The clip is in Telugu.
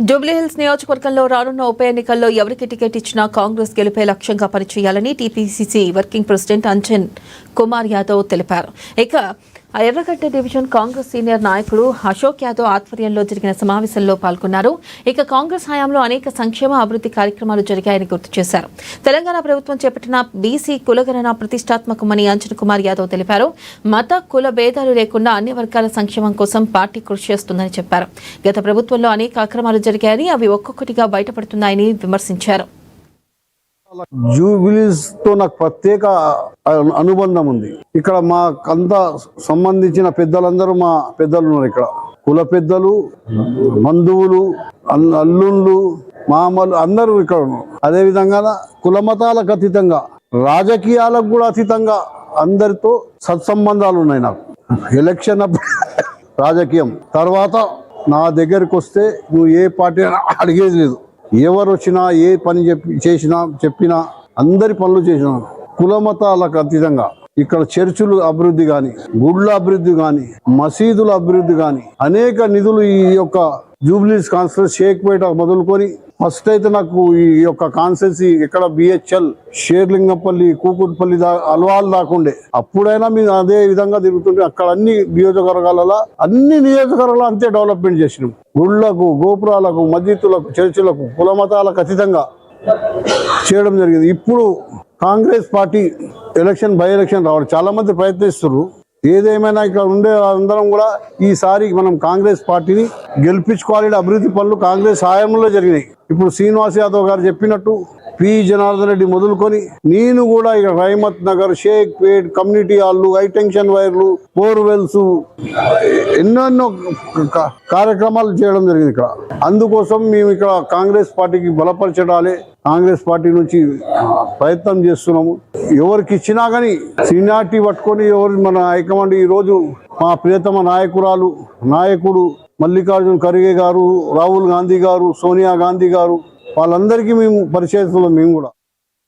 జూబ్లీహిల్స్ నియోజకవర్గంలో రానున్న ఉప ఎన్నికల్లో ఎవరికి టికెట్ ఇచ్చినా కాంగ్రెస్ గెలిపే లక్ష్యంగా పనిచేయాలని TPCC working president Anjan Kumar Yadav తెలిపారు. ఇక ఎర్రగడ్డ డివిజన్ కాంగ్రెస్ సీనియర్ నాయకుడు అశోక్ యాదవ్ ఆధ్వర్యంలో జరిగిన సమావేశంలో పాల్గొన్నారు. ఇక కాంగ్రెస్ హయాంలో అనేక సంక్షేమ అభివృద్ధి కార్యక్రమాలు జరిగాయని గుర్తు చేశారు. తెలంగాణ ప్రభుత్వం చేపట్టిన బీసీ కులగణన ప్రతిష్టాత్మకమని అంజన్ కుమార్ యాదవ్ తెలిపారు. మత కుల భేదాలు లేకుండా అన్ని వర్గాల సంక్షేమం కోసం పార్టీ కృషి చేస్తుందని చెప్పారు. గత ప్రభుత్వంలో అనేక అక్రమాలు జరిగాయని అవి ఒక్కొక్కటిగా బయటపడుతున్నాయని విమర్శించారు. జూబిలీస్ తో నాకు ప్రత్యేక అనుబంధం ఉంది. ఇక్కడ మాకంతా సంబంధించిన పెద్దలందరూ మా పెద్దలు ఉన్నారు. ఇక్కడ కుల పెద్దలు, బంధువులు, అల్లుళ్ళు, మామలు అందరూ ఇక్కడ ఉన్నారు. అదే విధంగా కుల మతాలకు అతీతంగా, రాజకీయాలకు కూడా అతీతంగా అందరితో సత్సంబంధాలు ఉన్నాయి. నాకు ఎలక్షన్ రాజకీయం తర్వాత నా దగ్గరికి వస్తే నువ్వు ఏ పార్టీ అడిగేది లేదు. ఎవరు వచ్చినా ఏ పని చెప్పినా అందరి పనులు చేసినా కుల మతాలకు అతీతంగా ఇక్కడ చర్చిలు అభివృద్ధి కానీ, గుళ్ళ అభివృద్ధి కానీ, మసీదుల అభివృద్ధి కానీ అనేక నిధులు ఈ యొక్క జూబ్లీస్ కాన్స్టిట్యూన్సీ షేక్పేట మొదలుకొని ఫస్ట్ అయితే నాకు ఈ యొక్క కాన్స్టిట్యూన్సీ ఇక్కడ బిహెచ్ఎల్ షేర్లింగంపల్లి, కూకుట్పల్లి అల్వాల్ దాకుండే. అప్పుడైనా మేము అదే విధంగా తిరుగుతుంటే అక్కడ అన్ని నియోజకవర్గాలలో అంతే డెవలప్మెంట్ చేసినాం. గుళ్ళకు, గోపురాలకు, మస్జిద్లకు, చర్చిలకు, కుల మతాలకు అతీతంగా చేయడం జరిగింది. ఇప్పుడు కాంగ్రెస్ పార్టీ బై ఎలక్షన్ రావడం చాలా మంది ప్రయత్నిస్తున్నారు. ఏదేమైనా ఇక్కడ ఉండే అందరం కూడా ఈసారి మనం కాంగ్రెస్ పార్టీని గెలిపించుకోవాలి. అభివృద్ధి పనులు కాంగ్రెస్ హయాంలో జరిగినాయి. ఇప్పుడు శ్రీనివాస్ యాదవ్ గారు చెప్పినట్టు పి జనార్దన్ రెడ్డి మొదలుకొని నేను కూడా ఇక రహమత్ నగర్, షేక్పేట్, కమ్యూనిటీ హాల్లు, హైటెన్షన్ వైర్లు, బోర్వెల్స్ ఎన్నెన్నో కార్యక్రమాలు చేయడం జరిగింది ఇక్కడ. అందుకోసం మేము ఇక్కడ కాంగ్రెస్ పార్టీకి బలపరచడాలే కాంగ్రెస్ పార్టీ నుంచి ప్రయత్నం చేస్తున్నాము. ఎవరికి ఇచ్చినా కానీ సీనియారిటీ పట్టుకొని ఎవరు మన హైకమాండ్ ఈరోజు మా ప్రియతమ నాయకుడు మల్లికార్జున్ ఖర్గే గారు, రాహుల్ గాంధీ గారు, సోనియా గాంధీ గారు వాళ్ళందరికీ మేము పరిచయిస్తున్నాం. మేము కూడా